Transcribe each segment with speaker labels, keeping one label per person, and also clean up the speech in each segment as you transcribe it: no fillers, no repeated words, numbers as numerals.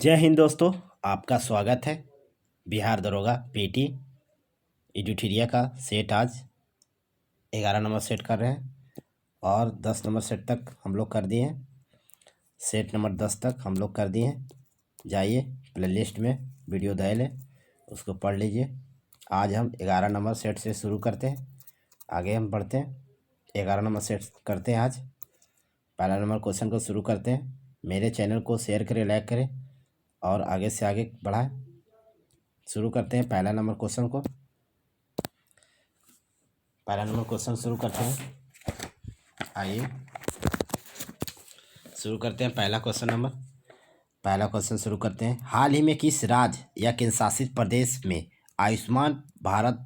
Speaker 1: जय हिंद दोस्तों। आपका स्वागत है। बिहार दरोगा पीटी एडिटोरिया का सेट आज 11 नंबर सेट कर रहे हैं और 10 नंबर सेट तक हम लोग कर दिए हैं। सेट नंबर 10 तक हम लोग कर दिए हैं। जाइए प्लेलिस्ट में वीडियो दे लें, उसको पढ़ लीजिए। आज हम 11 नंबर सेट से शुरू करते हैं, आगे हम बढ़ते हैं। 11 नंबर सेट करते हैं आज। पहला नंबर क्वेश्चन को शुरू करते हैं। मेरे चैनल को शेयर करें, लाइक करें और आगे से आगे बढ़ाएं। शुरू करते हैं पहला नंबर क्वेश्चन को। पहला नंबर क्वेश्चन शुरू करते हैं। आइए शुरू करते हैं पहला क्वेश्चन शुरू करते हैं। हाल ही में किस राज्य या केंद्र शासित प्रदेश में आयुष्मान भारत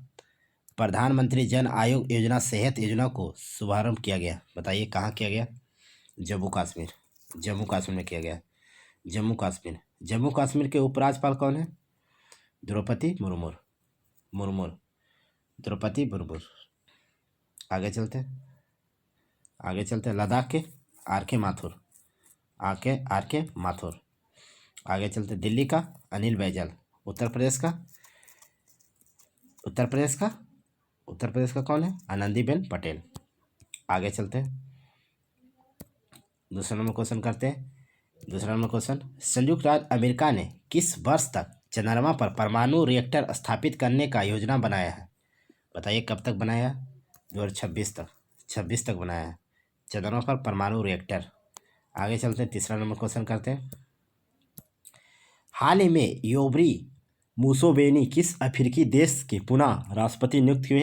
Speaker 1: प्रधानमंत्री जन आरोग्य योजना सेहत योजना को शुभारंभ किया गया? बताइए कहाँ किया गया? जम्मू कश्मीर में किया गया। जम्मू कश्मीर के उपराज्यपाल कौन है? द्रौपदी मुर्मू। आगे चलते हैं। लद्दाख के आर के माथुर। आगे चलते दिल्ली का अनिल बैजल। उत्तर प्रदेश का कौन है? आनंदीबेन पटेल। आगे चलते हैं, दूसरा नंबर क्वेश्चन करते हैं। संयुक्त राज्य अमेरिका ने किस वर्ष तक चंद्रमा पर परमाणु रिएक्टर स्थापित करने का योजना बनाया है? बताइए कब तक बनाया? 2026 तक बनाया है चंद्रमा पर परमाणु रिएक्टर। आगे चलते हैं, तीसरा नंबर क्वेश्चन करते हैं। हाल ही में योवरी मुसेवेनी किस अफ्रीकी देश के पुनः राष्ट्रपति नियुक्त हुए?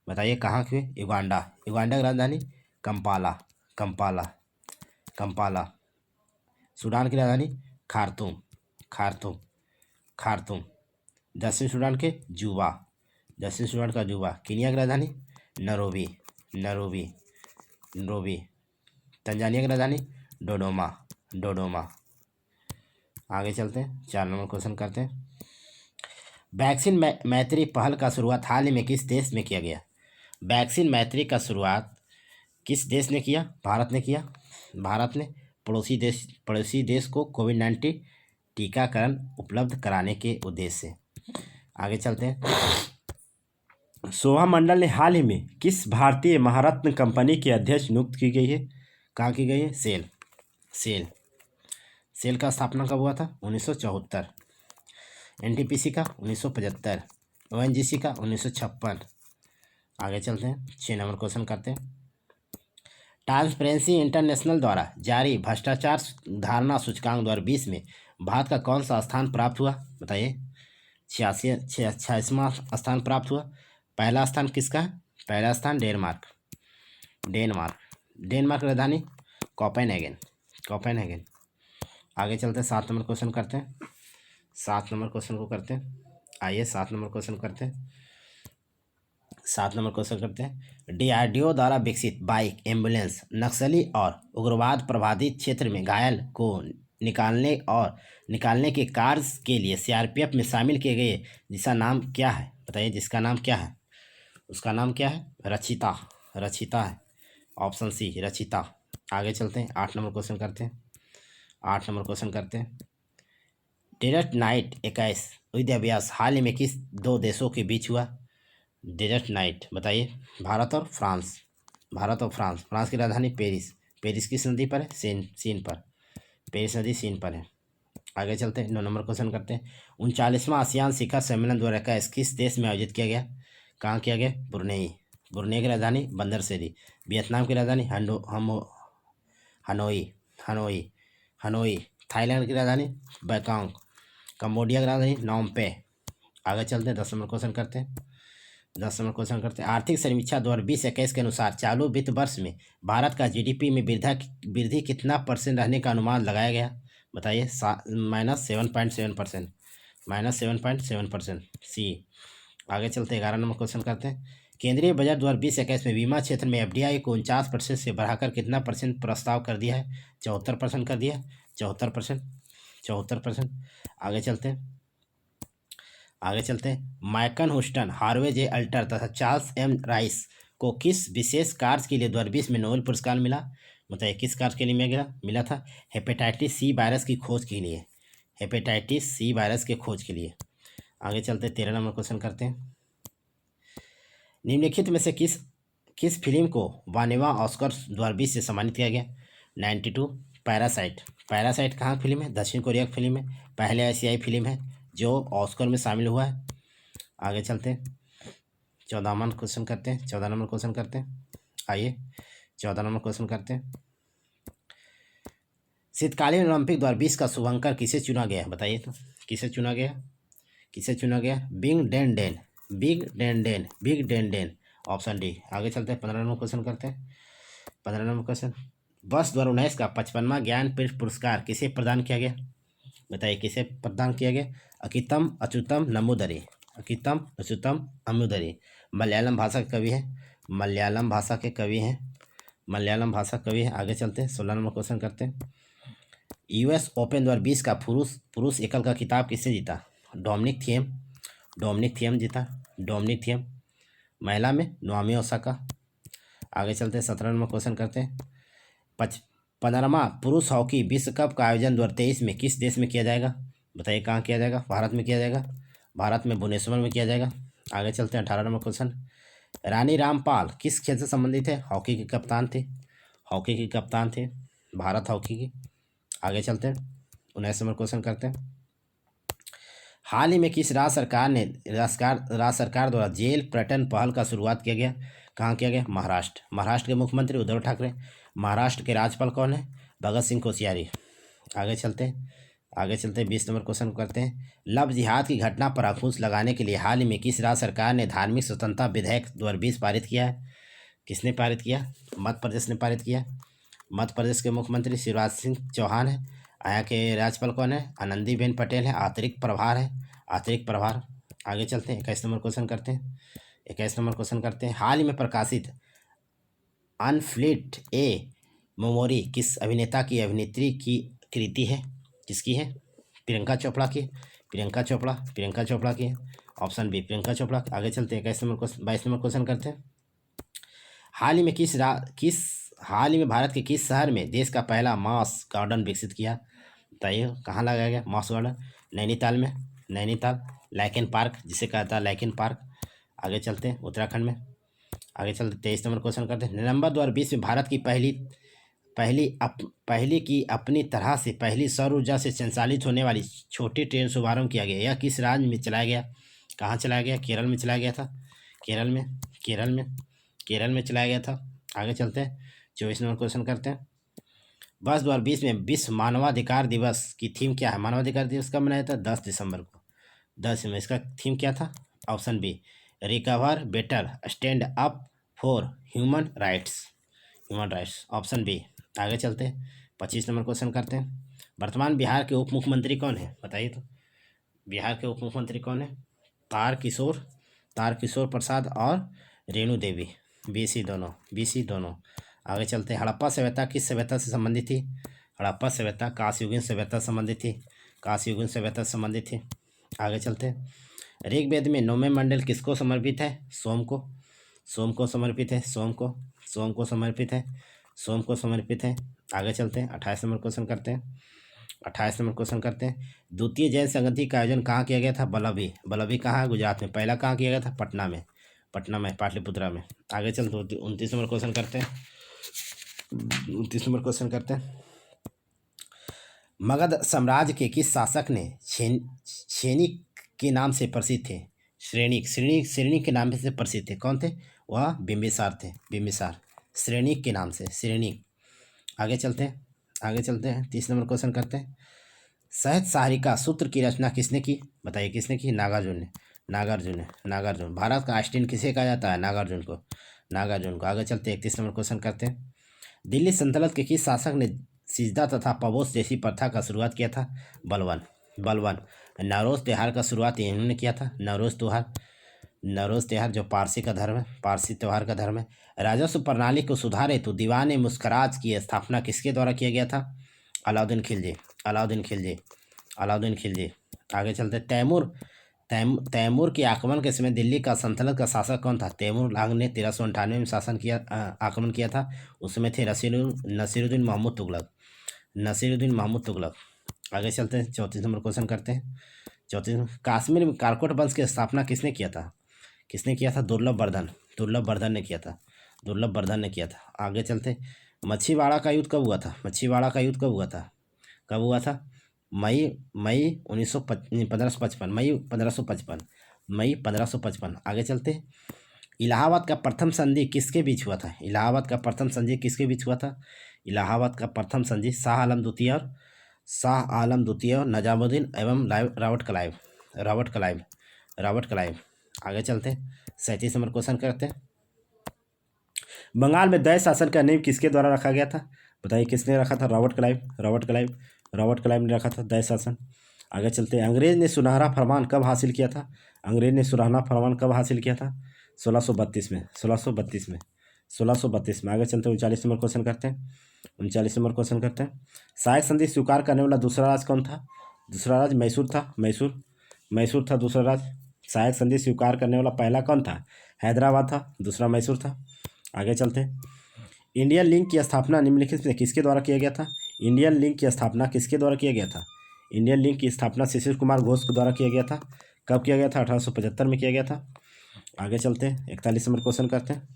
Speaker 1: बताइए कहाँ हुए? युगांडा की राजधानी कंपाला। सूडान की राजधानी खार्तूम। दक्षिण सूडान का जुबा। कीनिया की राजधानी नैरोबी। तंजानिया की राजधानी डोडोमा। आगे चलते हैं, 4 नंबर क्वेश्चन करते हैं। वैक्सीन मैत्री पहल का शुरुआत हाल ही में किस देश में किया गया? वैक्सीन मैत्री का शुरुआत किस देश ने किया? भारत ने किया। भारत ने पड़ोसी देश को कोविड-19 टीकाकरण उपलब्ध कराने के उद्देश्य से। आगे चलते हैं। शोभा मंडल ने हाल ही में किस भारतीय महारत्न कंपनी के अध्यक्ष नियुक्त की गई है? कहाँ की गई है? सेल का स्थापना कब हुआ था? 1974। एनटीपीसी का 1975। ओएनजीसी का 1956। आगे चलते हैं, 6 नंबर क्वेश्चन करते हैं। ट्रांसपेरेंसी इंटरनेशनल द्वारा जारी भ्रष्टाचार धारणा सूचकांक 2020 में भारत का कौन सा स्थान प्राप्त हुआ? बताइए। 86वां स्थान प्राप्त हुआ। पहला स्थान किसका है? पहला स्थान डेनमार्क की राजधानी कोपेनहेगन। आगे चलते हैं, 7 नंबर क्वेश्चन करते हैं। 7 नंबर क्वेश्चन को करते हैं। आइए 7 नंबर क्वेश्चन करते हैं। डीआरडीओ द्वारा विकसित बाइक एम्बुलेंस नक्सली और उग्रवाद प्रभावित क्षेत्र में घायल को निकालने के कार्य के लिए सीआरपीएफ में शामिल किए गए जिसका नाम क्या है? बताइए जिसका नाम क्या है? उसका नाम क्या है? रचिता है। Option C Rachita. आगे चलते हैं, 8 नंबर क्वेश्चन करते हैं। डेजर्ट नाइट 21 युद्धाभ्यास हाल ही में किस 2 देशों के बीच हुआ? डेजर्ट नाइट, बताइए। भारत और फ्रांस। फ्रांस की राजधानी पेरिस किस नदी पर है? सीन पर। पेरिस नदी सीन पर है। आगे चलते हैं, 9 नंबर क्वेश्चन करते हैं। 39वां आसियान शिखर सम्मेलन 2021 किस देश में आयोजित किया गया? कहाँ किया गया? ब्रुनेई की राजधानी बंदर सेरी। वियतनाम की राजधानी हनोई। थाईलैंड की राजधानी बैंकॉक। कंबोडिया की राजधानी नॉम पे। आगे चलते हैं, 10 नंबर क्वेश्चन करते हैं। आर्थिक समीक्षा 2020-21 के अनुसार चालू वित्त वर्ष में भारत का जीडीपी में वृद्धि कितना % रहने का अनुमान लगाया गया? बताइए। -7.7%। सी। आगे चलते 11 नंबर क्वेश्चन करते हैं। केंद्रीय बजट 2020-21 में बीमा क्षेत्र में एफडीआई को 49% से बढ़ाकर कितना % प्रस्ताव कर दिया है? 74% कर दिया। 74%। आगे चलते हैं। माइकल ह्यूस्टन, हार्वे जे अल्टर तथा चार्ल्स एम राइस को किस विशेष कार्य के लिए 2020 में नोबेल पुरस्कार मिला? बताइए किस कार्य के लिए मिला था? हेपेटाइटिस सी वायरस की खोज के लिए। हेपेटाइटिस सी वायरस के खोज के लिए। आगे चलते 13 नंबर क्वेश्चन करते हैं। निम्नलिखित में से किस फिल्म को 92वां ऑस्कर 2020 से सम्मानित किया गया? 92 पैरासाइट। पैरासाइट कहाँ फिल्म है? दक्षिण कोरिया की फिल्म है, पहले एशियाई फिल्म है जो ऑस्कर में शामिल हुआ है। आगे चलते हैं 14 नंबर क्वेश्चन करते हैं। 14 नंबर क्वेश्चन करते हैं। आइए 14 नंबर क्वेश्चन करते हैं। शीतकालीन ओलंपिक 2020 का शुभंकर किसे चुना गया? बताइए तो किसे चुना गया? किसे चुना गया? बिग डेन डेन, बिग डेन डेन, बिग डेन डेन, ऑप्शन डी। आगे चलते हैं 15 नंबर क्वेश्चन करते हैं। 15 नंबर क्वेश्चन, वर्ष 2019 का 55वां ज्ञानपीठ पुरस्कार किसे प्रदान किया गया? बताइए किसे प्रदान किया गया? अकितम अच्युतम नमोदरी, अकितम अच्युतम अमुदरी, मलयालम भाषा के कवि हैं, मलयालम भाषा के कवि हैं, मलयालम भाषा कवि है। आगे चलते हैं 16 नंबर क्वेश्चन करते हैं। यूएस ओपन 2020 का पुरुष एकल का खिताब किसने जीता? डोमिनिक थिएम, डोमिनिक थिएम जीता, डोमिनिक थिएम। महिला में नाओमी ओसाका। आगे चलते हैं 17 नंबर क्वेश्चन करते हैं। 15वां पुरुष हॉकी विश्व कप का आयोजन 2023 में किस देश में किया जाएगा? बताइए कहाँ किया जाएगा? भारत में किया जाएगा, भारत में भुवनेश्वर में किया जाएगा। आगे चलते हैं 18 नंबर क्वेश्चन। रानी रामपाल किस खेल से संबंधित है? हॉकी के कप्तान थे, हॉकी के कप्तान थे, भारत हॉकी की। आगे चलते हैं 19 नंबर क्वेश्चन करते हैं। हाल ही में किस राज्य सरकार द्वारा जेल पर्यटन पहल का शुरुआत किया गया? कहाँ किया गया? महाराष्ट्र। महाराष्ट्र के मुख्यमंत्री उद्धव ठाकरे। महाराष्ट्र के राज्यपाल कौन है? भगत सिंह कोश्यारी। आगे चलते हैं 20 नंबर क्वेश्चन करते हैं। लव जिहाद की घटना पर अंकुश लगाने के लिए हाल ही में किस राज्य सरकार ने धार्मिक स्वतंत्रता विधेयक 2020 पारित किया है? किसने पारित किया? मध्य प्रदेश ने पारित किया। मध्य प्रदेश के मुख्यमंत्री शिवराज सिंह चौहान है। यहाँ के राज्यपाल कौन है? आनंदीबेन पटेल है। अतिरिक्त प्रभार है, अतिरिक्त प्रभार। आगे चलते हैं 21 नंबर क्वेश्चन करते हैं। 21 नंबर क्वेश्चन करते हैं। हाल ही में प्रकाशित अनफ्लिट ए मेमोरी किस अभिनेता की अभिनेत्री की कृति है? किसकी है? प्रियंका चोपड़ा की, प्रियंका चोपड़ा की है, ऑप्शन बी प्रियंका चोपड़ा। आगे चलते हैं 22 नंबर क्वेश्चन करते हैं। हाल ही में भारत के किस शहर में देश का पहला मास गार्डन विकसित किया? बताइए कहाँ लगाया गया मास गार्डन? नैनीताल में, नैनीताल, लाइकेन पार्क जिसे कहता है लाइकेन पार्क। आगे चलते हैं उत्तराखंड में। आगे चलते 23 नंबर क्वेश्चन करते हैं। नवंबर 2020 में भारत की पहली की अपनी तरह से पहली सौर ऊर्जा से संचालित होने वाली छोटी ट्रेन शुभारंभ किया गया। यह किस राज्य में चलाया गया? कहाँ चलाया गया? केरल में चलाया गया था, केरल में चलाया गया था। आगे चलते हैं 24 नंबर क्वेश्चन करते हैं। वर्ष 2020 में विश्व मानवाधिकार दिवस की थीम क्या है? मानवाधिकार दिवस कब मनाया था? 10 दिसंबर को, 10 दिसंबर। इसका थीम क्या था? Option B recover better stand up for human rights, option B. आगे चलते हैं 25 नंबर क्वेश्चन करते हैं। वर्तमान बिहार के उप मुख्यमंत्री कौन है? बताइए तो बिहार के उप मुख्यमंत्री कौन है? तारकिशोर प्रसाद और रेणु देवी, बीसी दोनों। आगे चलते हैं। हड़प्पा सभ्यता किस सभ्यता से संबंधित थी? हड़प्पा सभ्यता कांस्ययुगीन सभ्यता से संबंधित थी, आगे चलते हैं। ऋग्वेद में 9वें मंडल किसको समर्पित है? सोम को समर्पित है, आगे चलते हैं 28 नंबर क्वेश्चन करते हैं। द्वितीय जैन संगति का आयोजन कहाँ किया गया था? बलभी कहाँ है? गुजरात में। पहला कहाँ किया गया था? पटना में, पाटलिपुत्रा में। आगे चलते 29 नंबर क्वेश्चन करते हैं। मगध साम्राज्य के किस शासक ने श्रेणिक के नाम से प्रसिद्ध थे? श्रेणिक के नाम से प्रसिद्ध थे। कौन थे? वह बिंबिसार थे, श्रेणिक के नाम से, श्रेणिक। आगे चलते हैं 30 नंबर क्वेश्चन करते हैं। सहज सहारिका सूत्र की रचना किसने की? बताइए किसने की? नागार्जुन। भारत का आइंस्टीन किसे कहा जाता है? नागार्जुन को। आगे चलते हैं 31 नंबर क्वेश्चन करते हैं। दिल्ली सल्तनत के किस शासक ने सिजदा तथा पबोस जैसी प्रथा का शुरुआत किया था? बलवन। नवरोज त्योहार का शुरुआत इन्होंने किया था। नवरोज त्योहार जो पारसी त्योहार का धर्म है। राजस्व प्रणाली को सुधारे तो दीवान मुस्कराज की स्थापना किसके द्वारा किया गया था? अलाउद्दीन खिलजी। आगे चलते तैमूर के आक्रमण के समय दिल्ली का सल्तनत का शासक कौन था? तैमूर लांग ने 1398 में आक्रमण किया था। उसमें थे नसीरुद्दीन महमूद तुगलक। आगे चलते हैं, 34 नंबर क्वेश्चन करते हैं। 34, कश्मीर में कालकोट वंश की स्थापना किसने किया था? किसने किया था? दुर्लभवर्धन। दुर्लभवर्धन ने किया था। दुर्लभवर्धन ने किया था। आगे चलते, मच्छीवाड़ा का युद्ध कब हुआ था? मच्छीवाड़ा का युद्ध कब हुआ था? कब हुआ था? मई मई 1555, मई 1555, मई 1555। आगे चलते, इलाहाबाद का प्रथम संधि किसके बीच हुआ था? इलाहाबाद का प्रथम संधि किसके बीच हुआ था? इलाहाबाद का प्रथम संधि शाह आलम द्वितीय और निजामुद्दीन एवं रॉबर्ट क्लाइव। आगे चलते, 37 नंबर क्वेश्चन करते हैं। बंगाल में दैय शासन का नींव किसके द्वारा रखा गया था? बताइए किसने रखा था? रॉबर्ट क्लाइव ने रखा था दैय शासन। आगे चलते हैं, अंग्रेज ने सुनहरा फरमान कब हासिल किया था? अंग्रेज ने सुनहरा फरमान कब हासिल किया था? 1632 में। 1632 में। आगे चलते हैं, 39 नंबर क्वेश्चन करते हैं। 39 नंबर क्वेश्चन करते हैं, सहायक संधि स्वीकार करने वाला दूसरा राज्य कौन था? दूसरा राज्य मैसूर था। मैसूर था दूसरा राज्य। सहायक संधि स्वीकार करने वाला पहला कौन था? हैदराबाद था। दूसरा मैसूर था। आगे चलते हैं, इंडियन लिंक की स्थापना निम्नलिखित में किसके द्वारा किया गया था? इंडियन लिंक की स्थापना किसके द्वारा किया गया था? इंडियन लिंक की स्थापना शिशिर कुमार घोष के द्वारा किया गया था। कब किया गया था? 1875 में किया गया था। आगे चलते हैं, 41 नंबर क्वेश्चन करते हैं,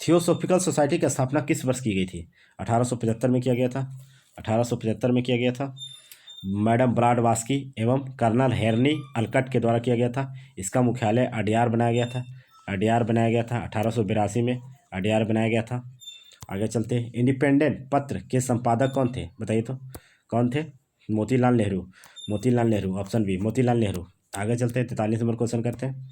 Speaker 1: थियोसॉफिकल सोसाइटी की स्थापना किस वर्ष की गई थी? 1875 में किया गया था। 1875 में किया गया था। मैडम ब्लाडवास्की एवं कर्नल हेनरी अलकट के द्वारा किया गया था। इसका मुख्यालय अडयार बनाया गया था। 1882 में अडयार बनाया गया था। आगे चलते हैं, इंडिपेंडेंट पत्र के संपादक कौन थे? बताइए तो कौन थे? मोतीलाल नेहरू। Option B, Motilal Nehru. आगे चलते हैं, 43 नंबर क्वेश्चन करते हैं,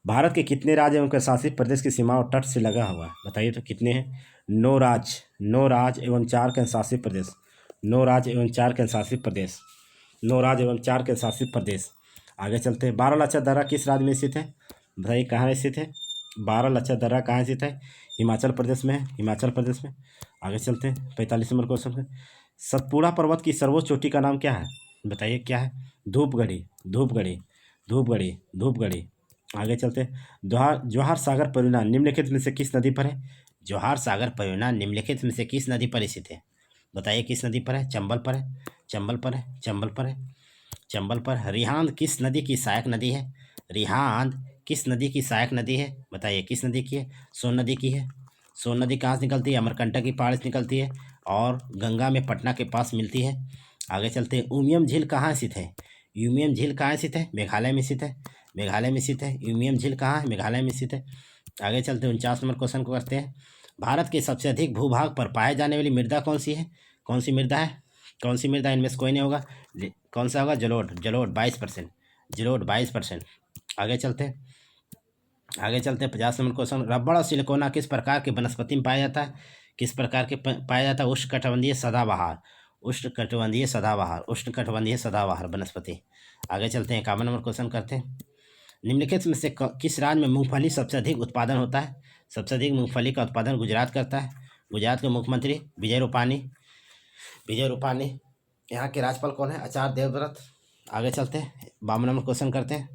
Speaker 1: भारत के कितने राज्य एवं शासित प्रदेश की सीमा और तट से लगा हुआ है? बताइए तो कितने हैं? 9 राज्य एवं 4 केंद्र शासित प्रदेश। 9 राज्य एवं 4 केंद्र शासित प्रदेश। 9 राज्य एवं 4 केंद्र शासित प्रदेश। आगे चलते हैं, बारालाचा दर्रा किस राज्य में स्थित है? बताइए कहाँ स्थित है? बारालाचा दर्रा कहाँ स्थित है? हिमाचल प्रदेश में है। हिमाचल प्रदेश में। आगे चलते हैं, 45 नंबर क्वेश्चन है, सतपुड़ा पर्वत की सर्वोच्च चोटी का नाम क्या है? बताइए क्या है? धूपगढ़ी। आगे चलते हैं, जवाहर सागर परियोजना निम्नलिखित में से किस नदी पर है? जवाहर सागर परियोजना निम्नलिखित में से किस नदी पर स्थित है? बताइए किस नदी पर है? चंबल पर। रिहांद किस नदी की सहायक नदी है? रिहांद किस नदी की सहायक नदी है? बताइए किस नदी की है? सोन नदी की है। सोन नदी कहाँ से निकलती है? अमरकंटक की पहाड़ से निकलती है और गंगा में पटना के पास मिलती है। आगे चलते हैं, उमियम झील कहाँ स्थित है? यूमियम झील कहाँ स्थित है? मेघालय में स्थित है। यूमियम झील कहाँ है? मेघालय में स्थित है। आगे चलते हैं, 49 नंबर क्वेश्चन को करते हैं, भारत के सबसे अधिक भूभाग पर पाए जाने वाली मृदा कौन सी है? कौन सी मृदा है? इनमें से कोई नहीं होगा। कौन सा होगा? जलोढ़ 22%। 22%। आगे चलते हैं, 50 नंबर क्वेश्चन, रबड़ और सिलिकोना किस प्रकार के वनस्पति में पाया जाता है? किस प्रकार के पाया जाता है? उष्णकटिबंधीय सदाबहार वनस्पति। आगे चलते हैं, 51 नंबर क्वेश्चन करते हैं, निम्नलिखित में से किस राज्य में मूंगफली सबसे अधिक उत्पादन होता है? सबसे अधिक मूंगफली का उत्पादन गुजरात करता है। गुजरात के मुख्यमंत्री विजय रूपानी। यहाँ के राज्यपाल कौन है? आचार्य देवव्रत। आगे चलते हैं, 52 नंबर क्वेश्चन करते हैं,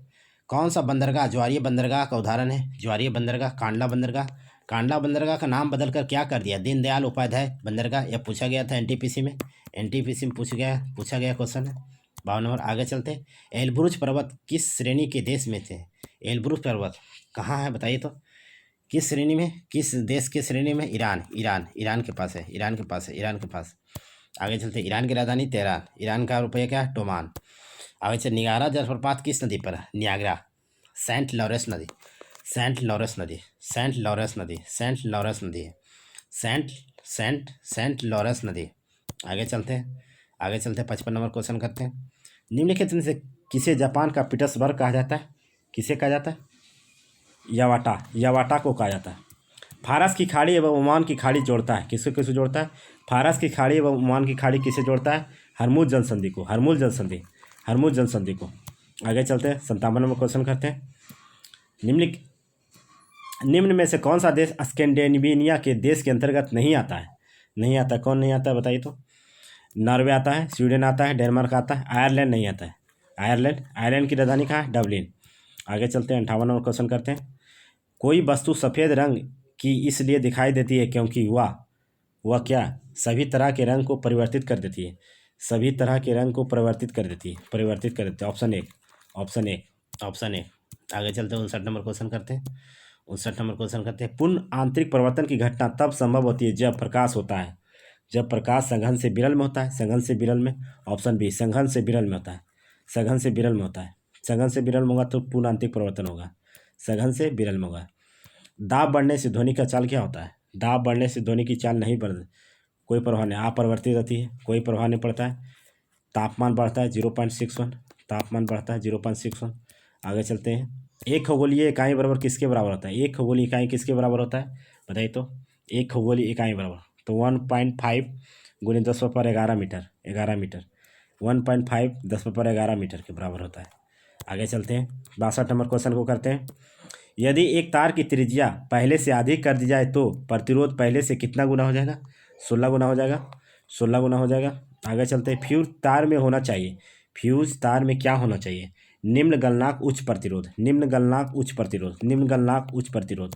Speaker 1: कौन सा बंदरगाह ज्वारीय बंदरगाह का उदाहरण है? ज्वारीय बंदरगाह, कांडला बंदरगाह का नाम बदलकर क्या कर दिया? दीनदयाल उपाध्याय बंदरगाह। यह पूछा गया था एनटीपीसी में पूछा गया क्वेश्चन है। 52 नंबर। आगे चलते, एलब्रुज पर्वत किस श्रेणी के देश में थे? एलब्रुज पर्वत कहाँ है? बताइए तो किस श्रेणी में, किस देश के श्रेणी में? ईरान के पास है। आगे चलते, ईरान की राजधानी तेहरान। ईरान का रुपया क्या है? टोमान। आगे चल, निगारा जलप्रपात किस नदी पर है? नियाग्रा। सेंट लॉरेंस नदी है। सेंट लॉरेंस नदी। आगे चलते हैं, 55 नंबर क्वेश्चन करते हैं, निम्नलिखित में से किसे जापान का पीटर्सबर्ग कहा जाता है? किसे कहा जाता है? यावाटा को कहा जाता है। फारस की खाड़ी एवं ओमान की खाड़ी जोड़ता है। किसे जोड़ता है? फारस की खाड़ी एवं ओमान की खाड़ी किसे जोड़ता है? हरमुज जलसंधि को। आगे चलते हैं, 57 नंबर क्वेश्चन करते हैं, निम्न में से कौन सा देश स्कैंडिनेविया के देश के अंतर्गत नहीं आता है? कौन नहीं आता है? बताइए तो। नॉर्वे आता है, स्वीडन आता है, डेनमार्क आता है, आयरलैंड नहीं आता है। आयरलैंड की राजधानी कहाँ है? डबलिन। आगे चलते हैं, 58 नंबर क्वेश्चन करते हैं, कोई वस्तु सफ़ेद रंग की इसलिए दिखाई देती है क्योंकि वह क्या? सभी तरह के रंग को परिवर्तित कर देती है। सभी तरह के रंग को परिवर्तित कर देती है, परिवर्तित कर देती है। Option A, option A, option A. आगे चलते हैं, 59 नंबर क्वेश्चन करते हैं। 59 नंबर क्वेश्चन करते हैं। पूर्ण आंतरिक परिवर्तन की घटना तब संभव होती है जब प्रकाश होता है, जब प्रकाश सघन से विरल में होता है। सघन से विरल में, ऑप्शन बी, सघन से विरल में होता है। सघन से विरल में होता है। सघन से विरल में होगा तो पूर्ण आंतरिक परिवर्तन होगा। सघन से विरल में होगा। दाब बढ़ने से ध्वनि का चाल क्या होता है? दाब बढ़ने से ध्वनि की चाल नहीं बढ़, कोई प्रभाव नहीं, अपरिवर्तित रहती है, कोई प्रभाव नहीं पड़ता है। तापमान बढ़ता है 0.61, तापमान बढ़ता है 0.61। आगे चलते हैं। एक खगोलीय इकाई बराबर किसके बराबर होता है? एक खगोलीय इकाई किसके बराबर होता है बताइए तो? एक खगोलीय इकाई बराबर तो 1.5 गुने 10⁻11 मीटर, 11 मीटर, 1.5 10⁻11 मीटर के बराबर होता है। आगे चलते हैं, 62 नंबर क्वेश्चन को करते हैं। यदि एक तार की त्रिज्या पहले से अधिक कर दी जाए तो प्रतिरोध पहले से कितना गुना हो जाएगा? 16 गुना हो जाएगा, 16 गुना हो जाएगा। आगे चलते हैं। फ्यूज तार में होना चाहिए, फ्यूज तार में क्या होना चाहिए? निम्न गलनांक उच्च प्रतिरोध, निम्न गलनांक उच्च प्रतिरोध, निम्न गलनांक उच्च प्रतिरोध।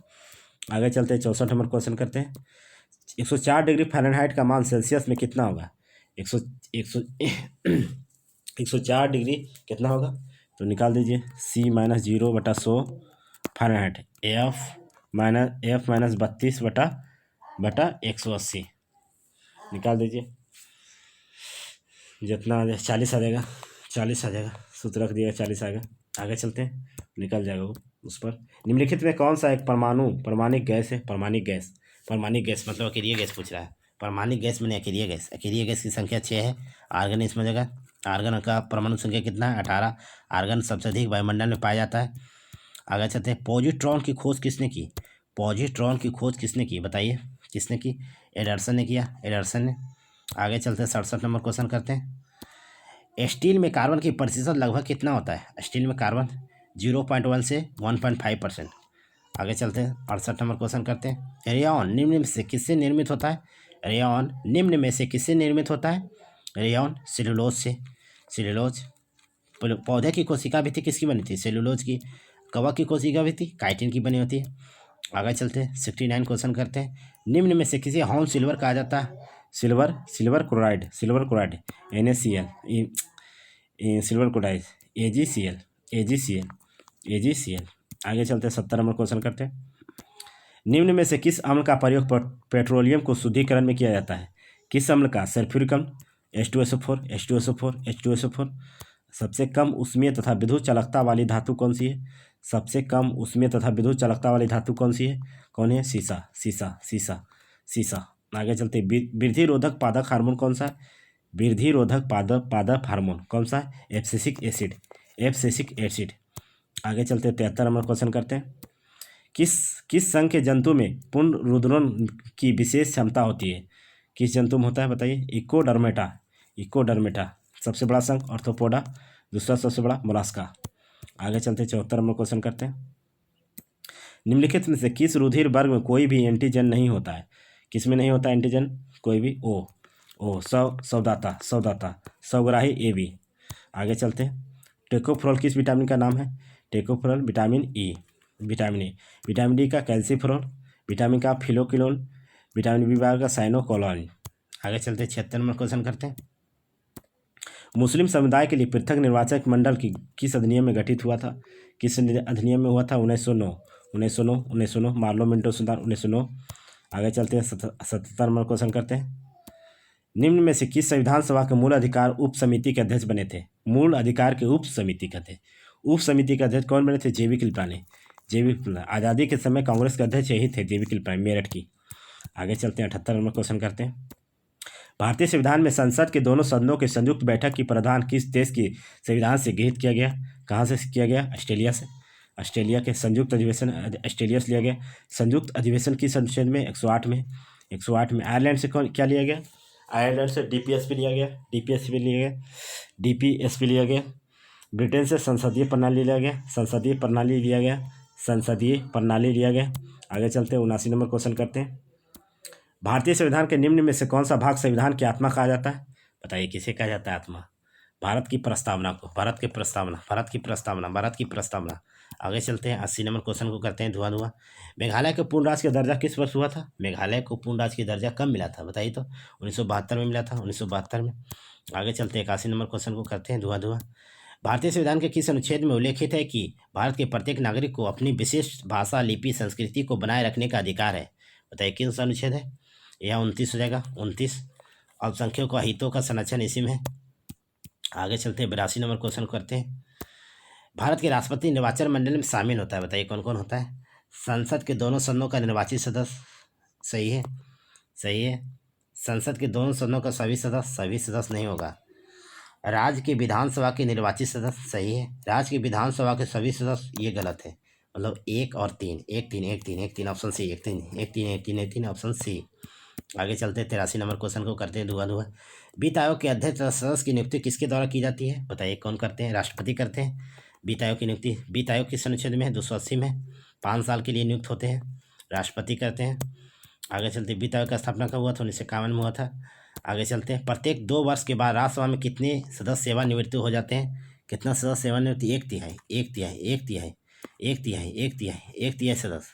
Speaker 1: आगे चलते हैं, 64 नंबर क्वेश्चन करते हैं। 104 डिग्री फ़ारेनहाइट का मान सेल्सियस में कितना होगा? 104 डिग्री कितना होगा? तो निकाल दीजिए, C-0/100 फ़ारेनहाइट, F -32/180 निकाल दीजिए। जितना 40 आ जाएगा, 40 आ जाएगा। सूत्र रख दिएगा, 40 आएगा। आगे चलते हैं, निकल जाएगा वो उस पर। निम्नलिखित में कौन सा एक परमाणु परमाणिक गैस है? परमाणिक गैस, परमाणिक गैस मतलब अकेरिय गैस पूछ रहा है। परमाणिक गैस मैंने अकेरिय गैस, अकेरिय गैस की संख्या 6 है। आर्गन इसमें जगह, आर्गन का परमाणु संख्या कितना है? 18। आर्गन सबसे अधिक वायुमंडल में पाया जाता है। आगे चलते हैं। पॉजिट्रॉन की खोज किसने की? पॉजिट्रॉन की खोज किसने की बताइए? किसने की? एडरसन ने किया, एडरसन ने। आगे चलते हैं, 67 नंबर क्वेश्चन करते हैं। स्टील में कार्बन की प्रतिशत लगभग कितना होता है? स्टील में कार्बन 0.1 से 1.5%। आगे चलते हैं, 68 नंबर क्वेश्चन करते हैं। रेयॉन निम्न में से किससे निर्मित होता है? रेयॉन निम्न में से किससे निर्मित होता है? रेयॉन सेलुलोज से, सेलुलोज। पौधे की कोशिका भी थी, किसकी बनी थी? सेलुलोज की। कवक की कोशिका भी थी, काइटिन की बनी होती है। आगे चलते हैं, 69 क्वेश्चन करते हैं। निम्न में से किसे हॉर्न सिल्वर कहा जाता है? Silver, silver chloride, silver chloride, NaCl, silver chloride, AgCl, AgCl, AgCl। आगे चलते हैं, 70 नंबर क्वेश्चन करते हैं। निम्न में से किस अम्ल का प्रयोग पेट्रोलियम को शुद्धिकरण में किया जाता है? किस अम्ल का? सल्फ्यूरिक अम्ल, H2SO4, H2SO4, H2SO4। सबसे कम ऊष्मीय तथा विद्युत चालकता वाली धातु कौन सी है? सबसे कम ऊष्मीय तथा विद्युत चालकता वाली धातु कौन सी है? कौन है? सीसा, सीसा, सीसा, सीसा। आगे चलते, वृद्धि रोधक पादक हार्मोन कौन सा है? वृद्धि रोधक पादप हार्मोन कौन सा है? Abscisic acid, abscisic acid. आगे चलते, 73 नंबर क्वेश्चन करते हैं। किस संघ के जंतु में पुनरुद्रण की विशेष क्षमता होती है? किस जंतु में होता है बताइए? इकोडर्मेटा, इकोडर्मेटा सबसे बड़ा संघ, ऑर्थोपोडा दूसरा सबसे बड़ा, मोलास्का। आगे चलते, 74 नंबर क्वेश्चन करते हैं। निम्नलिखित में से किस रुधिर वर्ग में कोई भी एंटीजन नहीं होता है? किस में नहीं होता एंटीजन? कोई भी। ओ सौदाता, सौदाता, सौग्राही AB। आगे चलते हैं। टेकोफेरॉल किस विटामिन का नाम है? Tocopherol vitamin E, vitamin E। Vitamin D का कैल्सीफेरॉल, विटामिन का फिलोक्विनोन, विटामिन B12 का साइनोकोलाइन। आगे चलते, 76 नंबर क्वेश्चन करते हैं। मुस्लिम समुदाय के लिए पृथक निर्वाचक मंडल की किस अधिनियम में गठित हुआ था? किस अधिनियम में हुआ था? 1909, मार्लो मिंटो सुधार 1909। आगे चलते हैं, 77 नंबर क्वेश्चन करते हैं। निम्न में से किस संविधान सभा के मूल अधिकार उप समिति के अध्यक्ष बने थे? मूल अधिकार के उप समिति के अध्यक्ष, उप समिति के अध्यक्ष कौन बने थे? JB Kripalani, JB Kripalani. आज़ादी के समय कांग्रेस के अध्यक्ष यही थे, JB कृपलानी, मेरठ की। आगे चलते हैं, 78 नंबर क्वेश्चन करते हैं। भारतीय संविधान में संसद के दोनों सदनों के संयुक्त बैठक की प्रावधान किस देश की संविधान से गृहीत किया गया? कहाँ से किया गया? ऑस्ट्रेलिया से। ऑस्ट्रेलिया के संयुक्त अधिवेशन, ऑस्ट्रेलिया से लिया गया। संयुक्त अधिवेशन की संसद में 108 में, 108 में। आयरलैंड से क्या लिया गया? आयरलैंड से DPSP लिया गया, DPSP लिया गया, DPSP लिया गया। ब्रिटेन से संसदीय प्रणाली लिया गया, संसदीय प्रणाली लिया गया, संसदीय प्रणाली लिया गया। आगे चलते हैं, 79 नंबर क्वेश्चन करते हैं। भारतीय संविधान के निम्न में से कौन सा भाग संविधान की आत्मा कहा जाता है? बताइए, किसे कहा जाता है आत्मा? भारत की प्रस्तावना को, भारत की प्रस्तावना, भारत की प्रस्तावना, भारत की प्रस्तावना। आगे चलते हैं, 80 नंबर क्वेश्चन को करते हैं, धुआं। मेघालय को पूर्ण राज्य का दर्जा किस वर्ष हुआ था? मेघालय को पूर्ण राज्य का दर्जा कब मिला था बताइए तो? 1972 में मिला था, 1972 में। आगे चलते 81 नंबर क्वेश्चन को करते हैं धुआं धुआं। भारतीय संविधान के किस अनुच्छेद में उल्लेखित है कि भारत के प्रत्येक नागरिक को अपनी विशिष्ट भाषा, लिपि, संस्कृति को बनाए रखने का अधिकार है? बताइए किन सा अनुच्छेद है? यह 29 हो जाएगा, 29। अल्पसंख्यकों का हितों का संरक्षण इसी में है। आगे चलते हैं 82 नंबर क्वेश्चन करते हैं। भारत के राष्ट्रपति निर्वाचन मंडल में शामिल होता है, बताइए कौन कौन होता है? संसद के दोनों सदनों का निर्वाचित सदस्य, सही है, सही है। संसद के दोनों सदनों का सभी सदस्य नहीं होगा। राज्य की विधानसभा के निर्वाचित सदस्य, सही है। राज्य की विधानसभा के सभी सदस्य, ये गलत है। मतलब 1 और 3, 1 3 1 3 1 3 ऑप्शन सी, 1 3 1 3 1 3 1 3 ऑप्शन सी। आगे चलते हैं 83 नंबर क्वेश्चन को करते हैं धुआं धुआं। वित्त आयोग के अध्यक्ष तथा सदस्य की नियुक्ति किसके द्वारा की जाती है? बताइए कौन करते हैं? राष्ट्रपति करते हैं वित्त आयोग की नियुक्ति। वित्त आयोग किस अनुच्छेद में है? 280 में। 5 साल के लिए नियुक्त होते हैं, राष्ट्रपति करते हैं। आगे चलते वित्त आयोग का स्थापना कब हुआ था? 1951 में हुआ था। आगे चलते हैं प्रत्येक 2 वर्ष के बाद राज्यसभा में कितने सदस्य सेवानिवृत्त हो जाते हैं? कितना सदस्य सेवानिवृत्ति? 1/3, 1/3, 1/3, 1/3, 1/3, 1/3 सदस्य,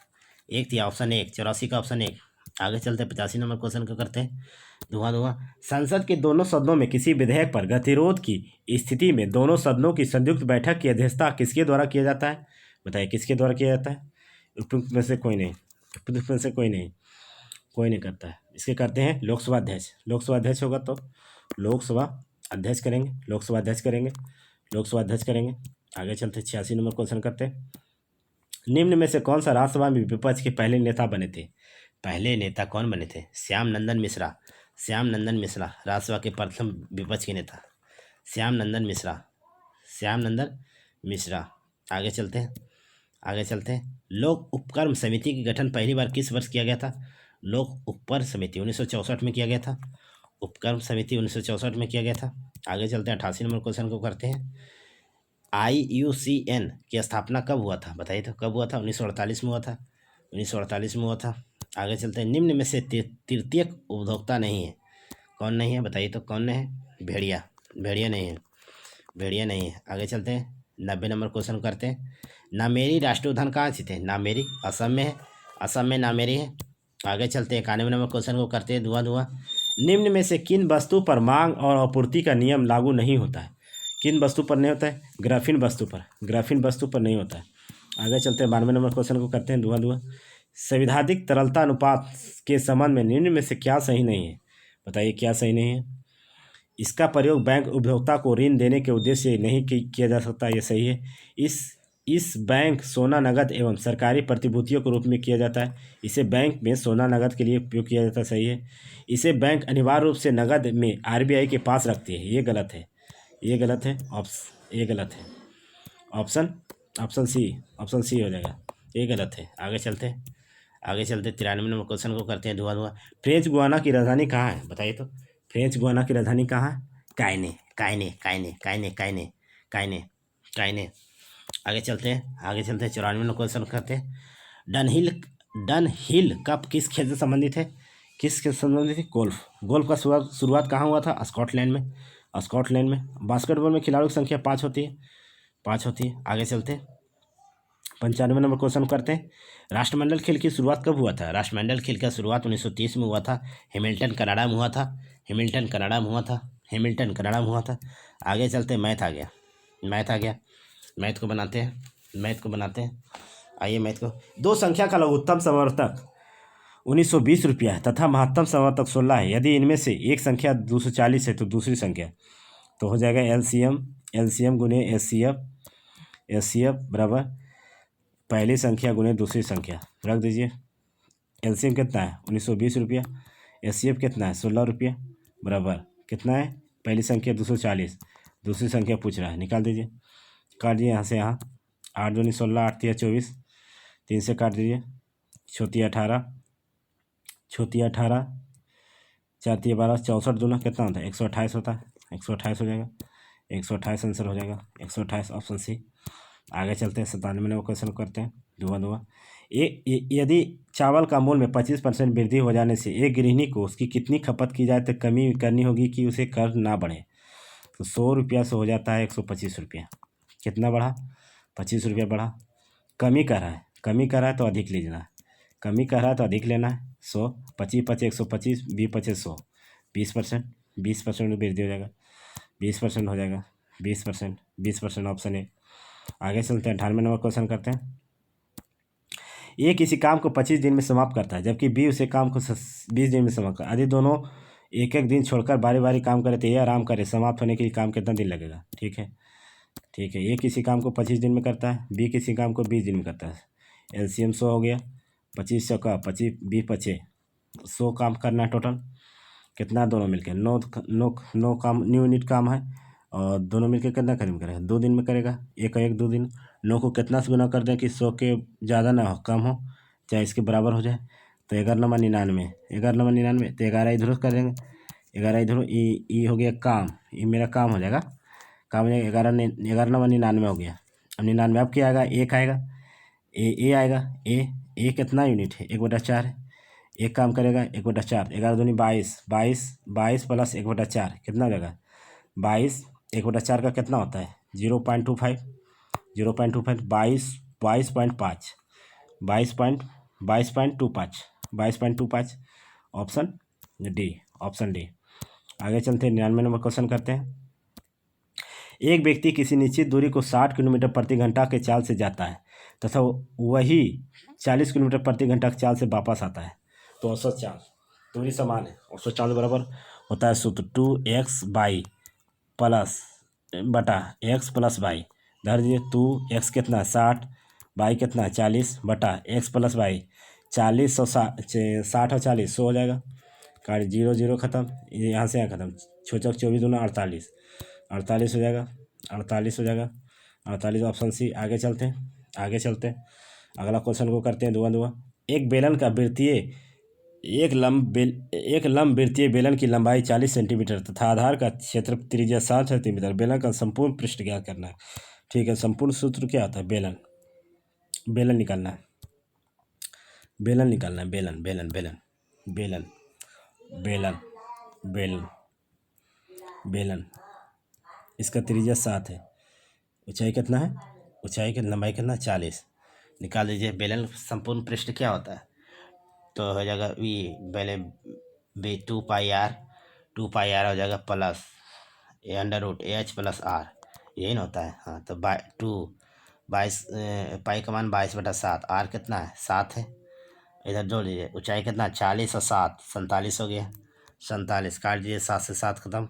Speaker 1: 1/3 ऑप्शन 1, 84 का ऑप्शन 1। आगे चलते 85 नंबर क्वेश्चन को करते हैं धुआं धुआं। संसद के दोनों सदनों में किसी विधेयक पर गतिरोध की स्थिति में दोनों सदनों की संयुक्त बैठक की अध्यक्षता किसके द्वारा किया जाता है? बताइए किसके द्वारा किया जाता है? उपयुक्त में से कोई नहीं, उपयुक्त में से कोई नहीं करता है। इसके करते हैं लोकसभा अध्यक्ष। लोकसभा अध्यक्ष होगा तो लोकसभा अध्यक्ष करेंगे, लोकसभा अध्यक्ष करेंगे, लोकसभा अध्यक्ष करेंगे। आगे चलते 86 नंबर क्वेश्चन करते हैं। निम्न में से कौन सा राज्यसभा में विपक्ष के पहले नेता बने थे? पहले नेता कौन बने थे? श्याम नंदन मिश्रा। श्याम नंदन मिश्रा राज्यसभा के प्रथम विपक्ष के नेता, श्याम नंदन मिश्रा, श्याम नंदन मिश्रा। आगे चलते हैं, आगे चलते हैं। लोक उपक्रम समिति का गठन पहली बार किस वर्ष किया गया था? लोक उपक्रम समिति 1964 में किया गया था। उपक्रम समिति 1964 में किया गया था। आगे चलते हैं 88 नंबर क्वेश्चन को करते हैं। IUCN की स्थापना कब हुआ था? बताइए तो कब हुआ था? 1948 में हुआ था, 1948 में हुआ था। आगे चलते हैं निम्न में से तृतीयक उपभोक्ता नहीं है, कौन नहीं है? बताइए तो कौन नहीं है? भेड़िया, भेड़िया नहीं है, भेड़िया नहीं है। आगे चलते हैं 90 नंबर क्वेश्चन करते हैं। नामेरी राष्ट्रीय उद्यान कहाँ स्थित है? नामेरी असम में है, असम में नामेरी है। आगे चलते हैं 91 नंबर क्वेश्चन को करते हैं धुआं धुआं। निम्न में से किन वस्तु पर मांग और आपूर्ति का नियम लागू नहीं होता है? किन वस्तु पर नहीं होता है? ग्राफीन वस्तु पर, ग्राफीन वस्तु पर नहीं होता है। आगे चलते हैं 92 नंबर क्वेश्चन को करते हैं धुआं धुआं। संविधानिक तरलता अनुपात के संबंध में निम्न में से क्या सही नहीं है? बताइए क्या सही नहीं है? इसका प्रयोग बैंक उपभोक्ता को ऋण देने के उद्देश्य से नहीं किया जा सकता, ये सही है। इस बैंक सोना नगद एवं सरकारी प्रतिभूतियों के रूप में किया जाता है। इसे बैंक में सोना नगद के लिए उपयोग किया जाता है, सही है। इसे बैंक अनिवार्य रूप से नगद में RBI के पास रखती है, ये गलत है, ये गलत है, ये गलत है। ऑप्शन सी हो जाएगा, ये गलत है। आगे चलते 93 नंबर क्वेश्चन को करते हैं धुआं धुआं। फ्रेंच गुयाना की राजधानी कहाँ है? बताइए तो फ्रेंच गुयाना की राजधानी कहाँ है? कायने, कायने, कायने, कायने, कायने, कायने, कायने। आगे चलते हैं 94 नंबर क्वेश्चन करते हैं। डनहिल कप किस खेल से संबंधित है? किस खेल से संबंधित है? गोल्फ। गोल्फ का शुरुआत कहाँ हुआ था? स्कॉटलैंड में, स्कॉटलैंड में। बास्केटबॉल में खिलाड़ियों की संख्या 5 होती है, 5 होती है। आगे चलते हैं 95 नंबर क्वेश्चन करते हैं। राष्ट्रमंडल खेल की शुरुआत कब हुआ था? राष्ट्रमंडल खेल का शुरुआत 1930 में हुआ था, हेमिल्टन कनाडा में हुआ था, हेमिल्टन कनाडा में हुआ था, हेमिल्टन कनाडा में हुआ था। आगे चलते मैथ आ गया, मैथ आ गया, मैथ को बनाते हैं, मैथ को बनाते हैं। आइए मैथ को। दो संख्या का लघुत्तम समवर्तक 1920 रुपया है तथा महत्तम समवर्तक 16 है। यदि इनमें से एक संख्या 240 है तो दूसरी संख्या, तो हो जाएगा LCM गुने SCF बराबर पहली संख्या गुने दूसरी संख्या। रख दीजिए। LCM कितना है? 1920 रुपया। SCF कितना है? 16 रुपया बराबर कितना है? पहली संख्या 240, दूसरी संख्या पूछ रहा है, निकाल दीजिए। काट दिए यहाँ से यहाँ, 8 दूनी 16, 8 तिया 24, 3 से काट दीजिए। छोटी 18, 4 तिया 12, 64 दूना कितना होता है? 128 होता है, 128 हो जाएगा, 128 आंसर हो जाएगा, 128 ऑप्शन सी। आगे चलते हैं 97 नंबर क्वेश्चन करते हैं धुआं धुआं। यदि चावल का मूल्य में 25% वृद्धि हो जाने से एक गृहिणी को उसकी कितनी खपत की जाए तो कमी करनी होगी कि उसे कर्ज ना बढ़े? तो 100 रुपया से हो जाता है 125 रुपया। कितना बढ़ा? 25 रुपया बढ़ा। कमी कर रहा है तो अधिक लेना है, कमी कर रहा है तो अधिक लेना है। 100, 25 125, 20 25 100, 20% वृद्धि हो जाएगा। 20% हो जाएगा, 20% ऑप्शन ए। आगे चलते हैं, 98 नंबर क्वेश्चन करते हैं। ए किसी काम को 25 दिन में समाप्त करता है, जबकि बी उसे काम को 20 दिन में समाप्त करता है। यदि दोनों एक एक दिन छोड़कर बारी बारी काम करे तो ये आराम करे, समाप्त होने के लिए काम कितना दिन लगेगा? ठीक है, ठीक है। ए किसी काम को 25 दिन में करता है, बी किसी काम को 20 दिन में करता है। एलसीएम 100 हो गया, 25 का 25 20 100 काम करना है टोटल। कितना दोनों मिलकर? 9 काम, 9 यूनिट काम है, और दोनों मिलकर कितना करीब करेगा? 2 दिन में करेगा, एक 2 दिन। 9 को कितना से गुना कर दें कि 100 के ज़्यादा ना हो, कम हो, चाहे इसके बराबर हो जाए। तो 11 नंबर 99, 11 नंबर 99, तो 11 इधर कर देंगे, 11 इधर, ई हो गया काम, ये मेरा काम हो जाएगा, काम हो जाएगा। 11 नंबर 99 हो गया। अब 99 अब क्या आएगा? एक आएगा, ए आएगा। ए कितना यूनिट है? 1/4 है। एक काम करेगा 1/4, 11 दूनी 22, 22 प्लस 1/4 कितना हो जाएगा? 22, 1/4 का कितना होता है? 0.25, 0.25, 22.5, 22.25, ऑप्शन डी, ऑप्शन डी। आगे चलते हैं, 99 नंबर क्वेश्चन करते हैं। एक व्यक्ति किसी निश्चित दूरी को 60 किलोमीटर प्रति घंटा के चाल से जाता है तथा वही 40 किलोमीटर प्रति घंटा के चाल से वापस आता है, तो औसत चाल, दूरी समान है, औसत चाल बराबर होता है सूत्र 2x बाई प्लस बटा x प्लस बाई। धर दीजिए 2x कितना है? 60, बाई कितना है? 40 बटा x प्लस बाई। 40 और 60 और 40 100 हो जाएगा, कार्ड 0 0 खत्म, यहाँ से यहाँ खत्म, 6 चौक 24 दूना 48, 48 हो जाएगा, 48 हो जाएगा, 48 ऑप्शन सी। आगे चलते हैं, आगे चलते हैं, अगला क्वेश्चन को करते हैं। दुआ एक बेलन का वृत्तीय एक लंब वृत्तीय बेलन की लंबाई 40 सेंटीमीटर तथा आधार का क्षेत्र त्रिज्या 7 सेंटीमीटर। बेलन का संपूर्ण पृष्ठ ज्ञात करना है। ठीक है, संपूर्ण सूत्र क्या होता है? बेलन निकालना है, बेलन निकालना है, बेलन बेलन बेलन बेलन बेलन बेलन बेलन। इसका त्रिज्या 7 है, ऊंचाई कितना है? ऊंचाई की लंबाई कितना? 40। निकाल दीजिए। बेलन संपूर्ण पृष्ठ क्या होता है? तो हो जाएगा वी पहले बी 2 पाई आर हो जाएगा plus A under root plus R, यही ना होता है। हाँ, तो 22 पाई का मान 22/7, आर कितना है? 7 है। इधर जोड़ लीजिए, ऊंचाई कितना? 40 और 7 47 हो गया, 47 काट दीजिए, 7 से 7 खत्म,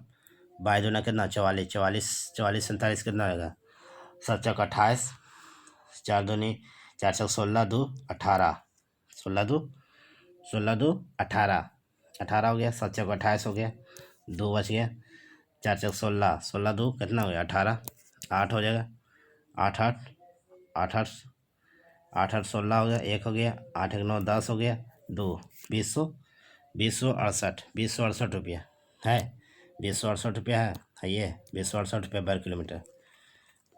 Speaker 1: 22 कितना? 44, 44 47 कितना होगा? 7 चौक 28, 4 दूनी 4 चौक 16 2 18, 16 2 18, 18 हो गया, 7 चौक 28 हो गया, 2 बच गया, 4 चौक 16, 16 2 कितना हो गया? 18, 8 हो जाएगा, 8 8 8 8 8 8 16 हो गया, 1 हो गया, 8 1 9 10 हो गया, 2 20,68 रुपया है, 20,68 रुपया है ये, 20,68 रुपया वर्ग किलोमीटर,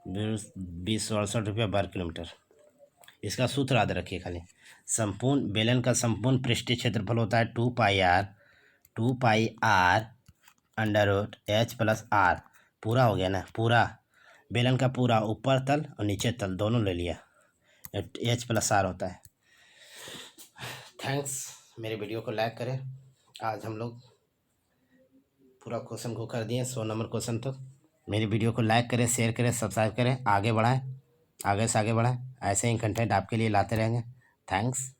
Speaker 1: 20,68 रुपया वर्ग किलोमीटर। इसका सूत्र याद रखिए खाली। संपूर्ण बेलन का संपूर्ण पृष्ठीय क्षेत्रफल होता है 2 pi r under root h plus r. पूरा हो गया ना, पूरा बेलन का पूरा, ऊपर तल और नीचे तल दोनों ले लिया, एच प्लस आर होता है। थैंक्स, मेरे वीडियो को लाइक करें। आज हम लोग पूरा क्वेश्चन को कर दिए 100 नंबर क्वेश्चन तक। मेरी वीडियो को लाइक करें, शेयर करें, सब्सक्राइब करें, आगे बढ़ाएं, आगे से आगे बढ़ाएं। ऐसे ही कंटेंट आपके लिए लाते रहेंगे। थैंक्स।